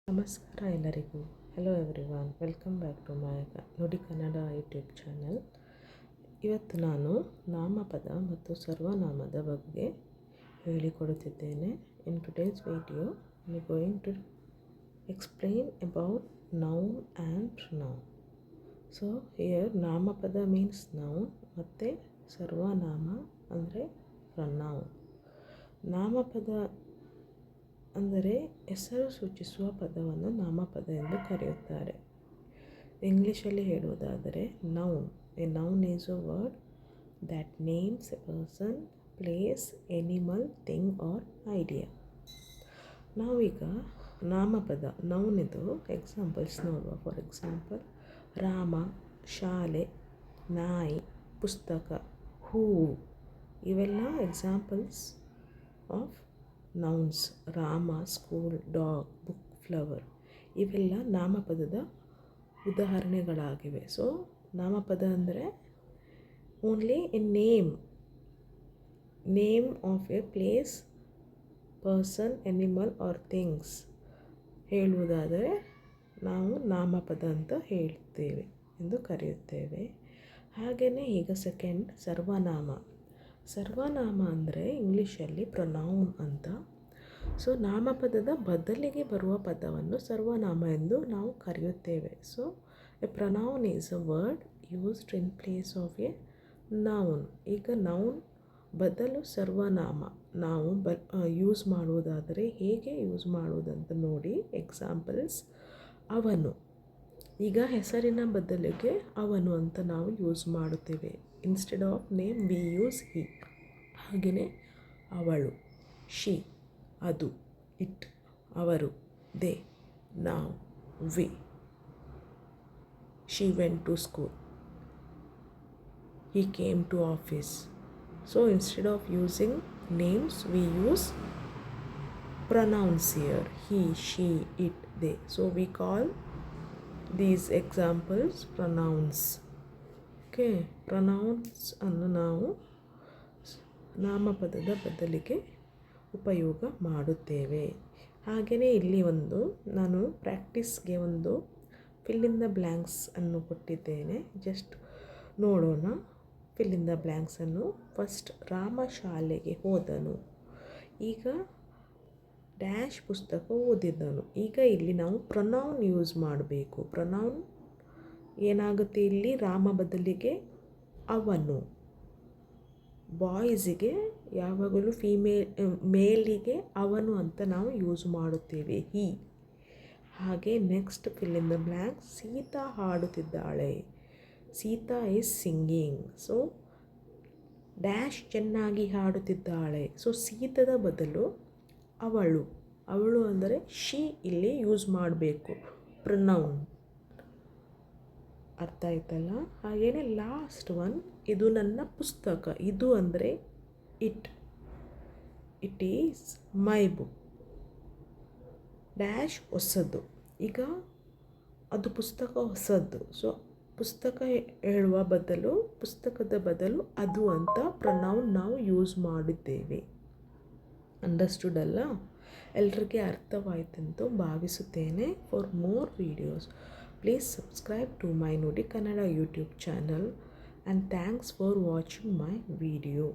ನಮಸ್ಕಾರ ಎಲ್ಲರಿಗೂ. Hello everyone, welcome back to my Nudi Kannada YouTube channel. ಇವತ್ತು ನಾನು ನಾಮಪದ ಮತ್ತು ಸರ್ವನಾಮದ ಬಗ್ಗೆ ಹೇಳಿಕೊಡುತ್ತಿದ್ದೇನೆ. In today's video I am going to explain about noun and pronoun. So here ನಾಮಪದ ಮೀನ್ಸ್ ನೌನ್ ಮತ್ತು ಸರ್ವನಾಮ ಅಂದರೆ ಪ್ರೊನೌನ್. ನಾಮಪದ ಅಂದರೆ ಹೆಸರು ಸೂಚಿಸುವ ಪದವನ್ನು ನಾಮಪದ ಎಂದು ಕರೆಯುತ್ತಾರೆ. ಇಂಗ್ಲೀಷಲ್ಲಿ ಹೇಳುವುದಾದರೆ noun. A noun is a word that names a person, place, animal, thing or idea. ನಾವೀಗ ನಾಮಪದ ನೌನಿದು ಎಕ್ಸಾಂಪಲ್ಸ್ ನೋಡುವ. ಫಾರ್ ಎಕ್ಸಾಂಪಲ್, ರಾಮ, ಶಾಲೆ, ನಾಯಿ, ಪುಸ್ತಕ, ಹೂವು ಇವೆಲ್ಲ examples of nouns. Rama, school, dog, book, flower ಇವೆಲ್ಲ ನಾಮಪದದ ಉದಾಹರಣೆಗಳಾಗಿವೆ. ಸೊ ನಾಮಪದ ಅಂದರೆ only a name of a place, person, animal or things ಹೇಳುವುದಾದರೆ ನಾವು ನಾಮಪದ ಅಂತ ಹೇಳ್ತೇವೆ ಎಂದು ಕರೆಯುತ್ತೇವೆ. ಹಾಗೆಯೇ ಈಗ ಸೆಕೆಂಡ್ ಸರ್ವನಾಮ. ಸರ್ವನಾಮ ಅಂದರೆ ಇಂಗ್ಲೀಷಲ್ಲಿ ಪ್ರೊನೌನ್ ಅಂತ. ಸೊ ನಾಮಪದದ ಬದಲಿಗೆ ಬರುವ ಪದವನ್ನು ಸರ್ವನಾಮ ಎಂದು ನಾವು ಕರೆಯುತ್ತೇವೆ. So A pronoun is a word used in place of A noun. ಈಗ ನೌನ್ ಬದಲು ಸರ್ವನಾಮ ನಾವು ಯೂಸ್ ಮಾಡುವುದಾದರೆ ಹೇಗೆ ಯೂಸ್ ಮಾಡುವುದಂತ ನೋಡಿ. ಎಕ್ಸಾಂಪಲ್ಸ್, ಅವನು. ಈಗ ಹೆಸರಿನ ಬದಲಿಗೆ ಅವನು ಅಂತ ನಾವು ಯೂಸ್ ಮಾಡುತ್ತೇವೆ. Instead of name we use he. ಹಾಗೆಯೇ ಅವಳು, ಶಿ, ಅದು, ಇಟ್, ಅವರು, ದೇ, ನಾವು, we. She went to school, he came to office. So instead of using names we use pronouns here: he, she, it, they. So we call these examples pronouns. Okay, pronouns ಅನ್ನು ನಾವು ನಾಮಪದದ ಬದಲಿಗೆ ಉಪಯೋಗ ಮಾಡುತ್ತೇವೆ. ಹಾಗೆಯೇ ಇಲ್ಲಿ ನಾನು ಪ್ರಾಕ್ಟೀಸ್ಗೆ ಫಿಲ್ ಇನ್ ದ ಬ್ಲ್ಯಾಂಕ್ಸ್ ಅನ್ನು ಕೊಟ್ಟಿದ್ದೇನೆ. ಜಸ್ಟ್ ನೋಡೋಣ ಫಿಲ್ ಇನ್ ದ ಬ್ಲ್ಯಾಂಕ್ಸನ್ನು. ಫಸ್ಟ್, ರಾಮ ಶಾಲೆಗೆ ಹೋದನು. ಈಗ ಡ್ಯಾಶ್ ಪುಸ್ತಕ ಓದಿದನು. ಈಗ ಇಲ್ಲಿ ನಾವು ಪ್ರೊನೌನ್ ಯೂಸ್ ಮಾಡಬೇಕು. ಪ್ರೊನೌನ್ ಏನಾಗುತ್ತೆ ಇಲ್ಲಿ? ರಾಮ ಬದಲಿಗೆ ಅವನು. ಬಾಯ್ಸಿಗೆ ಯಾವಾಗಲೂ ಮೇಲಿಗೆ ಅವನು ಅಂತ ನಾವು ಯೂಸ್ ಮಾಡುತ್ತೇವೆ, ಹಿ. ಹಾಗೆ next fill in the blank. Sita ಹಾಡುತ್ತಿದ್ದಾಳೆ. Sita is singing. So dash ಚೆನ್ನಾಗಿ ಹಾಡುತ್ತಿದ್ದಾಳೆ. ಸೊ ಸೀತದ ಬದಲು ಅವಳು ಅಂದರೆ ಶಿ ಇಲ್ಲಿ ಯೂಸ್ ಮಾಡಬೇಕು, ಪ್ರೊನೌನ್. ಅರ್ಥ ಆಯ್ತಲ್ಲ? ಹಾಗೆಯೇ ಲಾಸ್ಟ್ ಒನ್, ಇದು ನನ್ನ ಪುಸ್ತಕ. ಇದು ಅಂದರೆ it is my book. Dash ಹೊಸದು. ಈಗ ಅದು ಪುಸ್ತಕ ಹೊಸದು. ಸೊ ಪುಸ್ತಕ ಹೇಳುವ ಬದಲು, ಪುಸ್ತಕದ ಬದಲು ಅದು ಅಂತ ಪ್ರೊನೌನ್ ನಾವು ಯೂಸ್ ಮಾಡಿದ್ದೇವೆ. ಅಂಡರ್ಸ್ಟುಡ್ ಅಲ್ಲ? ಎಲ್ರಿಗೆ ಅರ್ಥವಾಯಿತೆಂದು ಭಾವಿಸುತ್ತೇನೆ. For more videos please subscribe to my Nudi Kannada YouTube channel, and thanks for watching my video.